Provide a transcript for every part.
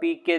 PK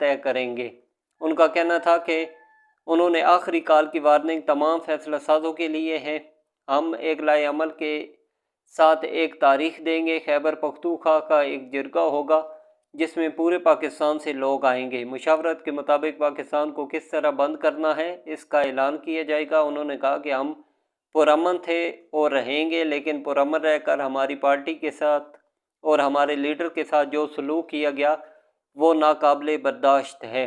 طے کریں گے۔ ان کا کہنا تھا کہ انہوں نے آخری کال کی وارننگ تمام فیصلہ سازوں کے لیے ہے۔ ہم ایک لائے عمل کے ساتھ ایک تاریخ دیں گے۔ خیبر پختونخوا کا ایک جرگہ ہوگا جس میں پورے پاکستان سے لوگ آئیں گے۔ مشاورت کے مطابق پاکستان کو کس طرح بند کرنا ہے اس کا اعلان کیا جائے گا۔ انہوں نے کہا کہ ہم پرامن تھے اور رہیں گے، لیکن پرامن رہ کر ہماری پارٹی کے ساتھ اور ہمارے لیڈر کے ساتھ جو سلوک کیا گیا وہ ناقابل برداشت ہے۔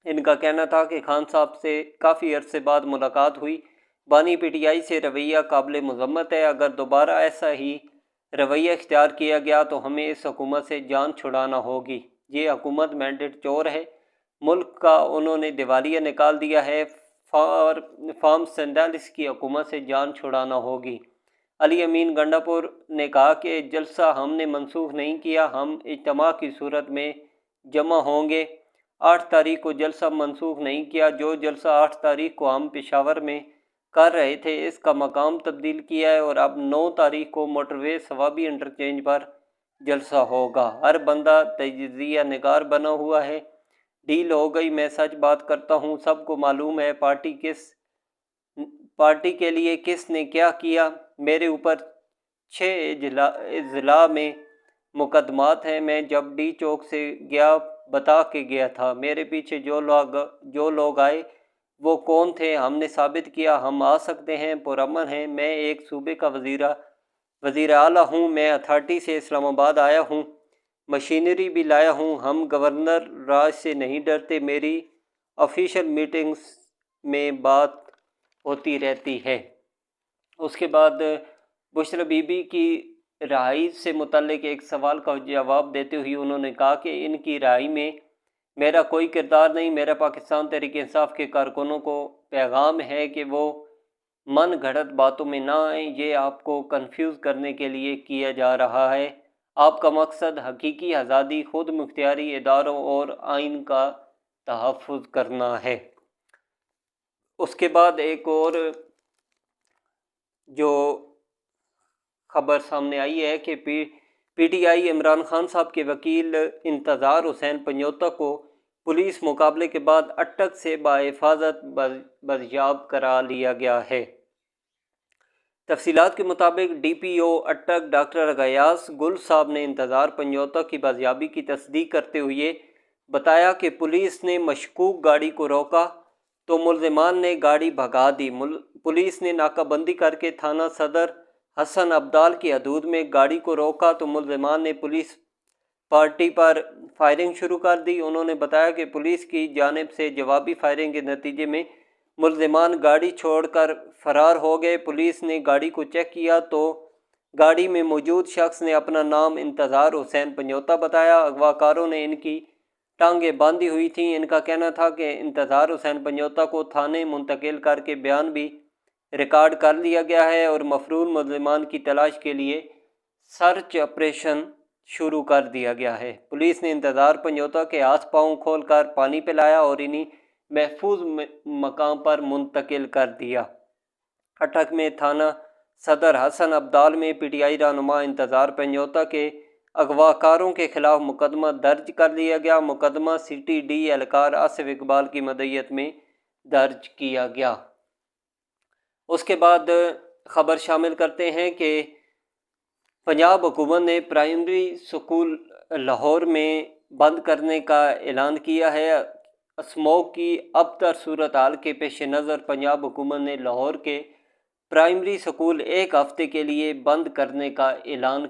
ان کا کہنا تھا کہ خان صاحب سے کافی عرصے بعد ملاقات ہوئی۔ بانی پی ٹی آئی سے رویہ قابل مذمت ہے۔ اگر دوبارہ ایسا ہی رویہ اختیار کیا گیا تو ہمیں اس حکومت سے جان چھڑانا ہوگی۔ یہ حکومت مینڈیٹ چور ہے، ملک کا انہوں نے دیوالیہ نکال دیا ہے۔ فارم 47 کی حکومت سے جان چھڑانا ہوگی۔ علی امین گنڈا پور نے کہا کہ جلسہ ہم نے منسوخ نہیں کیا، ہم اجتماع کی صورت میں جمع ہوں گے۔ 8 تاریخ کو جلسہ منسوخ نہیں کیا، جو جلسہ 8 تاریخ کو ہم پشاور میں کر رہے تھے اس کا مقام تبدیل کیا ہے اور اب 9 تاریخ کو موٹر وے ثوابی انٹرچینج پر جلسہ ہوگا۔ ہر بندہ تجزیہ نگار بنا ہوا ہے۔ ڈیل ہو گئی، میں سچ بات کرتا ہوں، سب کو معلوم ہے پارٹی کے لیے کس نے کیا کیا۔ میرے اوپر 6 اضلاع میں مقدمات ہیں۔ میں جب ڈی چوک سے گیا بتا کے گیا تھا، میرے پیچھے جو لوگ آئے وہ کون تھے، ہم نے ثابت کیا ہم آ سکتے ہیں، پرامن ہیں۔ میں ایک صوبے کا وزیر اعلیٰ ہوں، میں اتھارٹی سے اسلام آباد آیا ہوں، مشینری بھی لایا ہوں، ہم گورنر راج سے نہیں ڈرتے۔ میری آفیشیل میٹنگز میں بات ہوتی رہتی ہے۔ اس کے بعد بشرا بی بی کی رہائی سے متعلق ایک سوال کا جواب دیتے ہوئے انہوں نے کہا کہ ان کی رہائی میں میرا کوئی کردار نہیں۔ میرا پاکستان تحریک انصاف کے کارکنوں کو پیغام ہے کہ وہ من گھڑت باتوں میں نہ آئیں، یہ آپ کو کنفیوز کرنے کے لیے کیا جا رہا ہے۔ آپ کا مقصد حقیقی آزادی، خود مختاری اداروں اور آئین کا تحفظ کرنا ہے۔ اس کے بعد ایک اور جو خبر سامنے آئی ہے کہ P T I Imran Khan صاحب کے وکیل انتظار حسین پنجوتا کو پولیس مقابلے کے بعد اٹک سے بحفاظت بازیاب کرا لیا گیا ہے۔ تفصیلات کے مطابق ڈی پی او اٹک ڈاکٹر غیاث گل صاحب نے انتظار پنجوتا کی بازیابی کی تصدیق کرتے ہوئے بتایا کہ پولیس نے مشکوک گاڑی کو روکا تو ملزمان نے گاڑی بھگا دی۔ پولیس نے ناکہ بندی کر کے تھانہ صدر حسن عبدال کی حدود میں گاڑی کو روکا تو ملزمان نے پولیس پارٹی پر فائرنگ شروع کر دی۔ انہوں نے بتایا کہ پولیس کی جانب سے جوابی فائرنگ کے نتیجے میں ملزمان گاڑی چھوڑ کر فرار ہو گئے۔ پولیس نے گاڑی کو چیک کیا تو گاڑی میں موجود شخص نے اپنا نام انتظار حسین پنجوتا بتایا۔ اغوا کاروں نے ان کی ٹانگیں باندھی ہوئی تھیں۔ ان کا کہنا تھا کہ انتظار حسین پنجوتا کو تھانے منتقل کر کے بیان بھی ریکارڈ کر لیا گیا ہے اور مفرور ملزمان کی تلاش کے لیے سرچ آپریشن شروع کر دیا گیا ہے۔ پولیس نے انتظار پنجوتا کے ہاتھ پاؤں کھول کر پانی پلایا اور انہیں محفوظ مقام پر منتقل کر دیا۔ اٹک میں تھانہ صدر حسن عبدال میں پی ٹی آئی رہنما انتظار پنجوتا کے اغوا کاروں کے خلاف مقدمہ درج کر لیا گیا۔ مقدمہ سی ٹی ڈی اہلکار آصف اقبال کی مدعیت میں درج کیا گیا۔ اس کے بعد خبر شامل کرتے ہیں کہ پنجاب حکومت نے پرائمری سکول لاہور میں بند کرنے کا اعلان کیا ہے۔ اسموگ کی ابتر صورتحال کے پیش نظر پنجاب حکومت نے لاہور کے پرائمری سکول ایک ہفتے کے لیے بند کرنے کا اعلان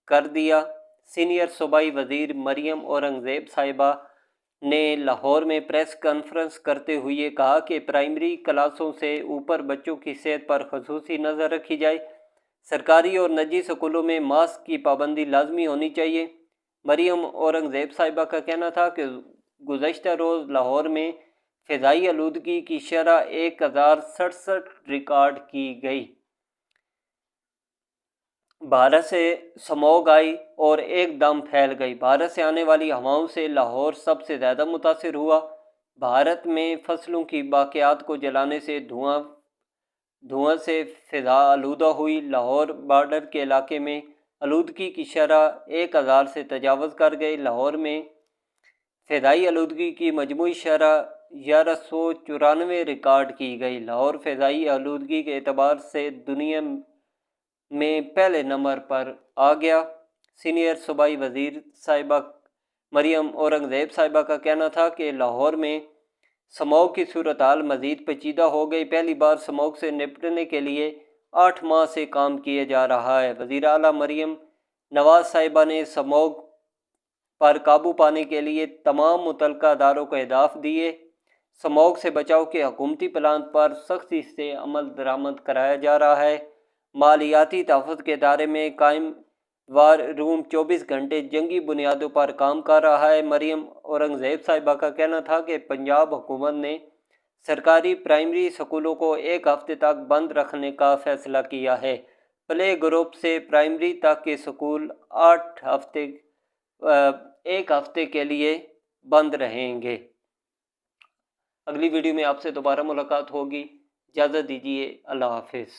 کر دیا۔ سینئر صوبائی وزیر مریم اورنگزیب صاحبہ نے لاہور میں پریس کانفرنس کرتے ہوئے کہا کہ پرائمری کلاسوں سے اوپر بچوں کی صحت پر خصوصی نظر رکھی جائے۔ سرکاری اور نجی سکولوں میں ماسک کی پابندی لازمی ہونی چاہیے۔ مریم اورنگزیب صاحبہ کا کہنا تھا کہ گزشتہ روز لاہور میں فضائی آلودگی کی شرح 1067 ریکارڈ کی گئی۔ بھارت سے سموگ آئی اور ایک دم پھیل گئی۔ بھارت سے آنے والی ہواؤں سے لاہور سب سے زیادہ متاثر ہوا۔ بھارت میں فصلوں کی باقیات کو جلانے سے دھواں سے فضا آلودہ ہوئی۔ لاہور بارڈر کے علاقے میں آلودگی کی شرح 1000 سے تجاوز کر گئی۔ لاہور میں فضائی آلودگی کی مجموعی شرح 1194 ریکارڈ کی گئی۔ لاہور فضائی آلودگی کے اعتبار سے دنیا میں پہلے نمبر پر آ گیا۔ سینئر صوبائی وزیر صاحبہ مریم اورنگزیب صاحبہ کا کہنا تھا کہ لاہور میں سموگ کی صورتحال مزید پیچیدہ ہو گئی۔ پہلی بار سموگ سے نپٹنے کے لیے 8 ماہ سے کام کیا جا رہا ہے۔ وزیر اعلیٰ مریم نواز صاحبہ نے سموگ پر قابو پانے کے لیے تمام متعلقہ اداروں کو اہداف دیے۔ سموگ سے بچاؤ کے حکومتی پلان پر سختی سے عمل درآمد کرایا جا رہا ہے۔ مالیاتی تحفظ کے ادارے میں قائم وار روم 24 گھنٹے جنگی بنیادوں پر کام کر رہا ہے۔ مریم اورنگزیب صاحبہ کا کہنا تھا کہ پنجاب حکومت نے سرکاری پرائمری اسکولوں کو 1 ہفتے تک بند رکھنے کا فیصلہ کیا ہے۔ پلے گروپ سے پرائمری تک کے اسکول 1 ہفتے کے لیے بند رہیں گے۔ اگلی ویڈیو میں آپ سے دوبارہ ملاقات ہوگی۔ اجازت دیجیے، اللہ حافظ۔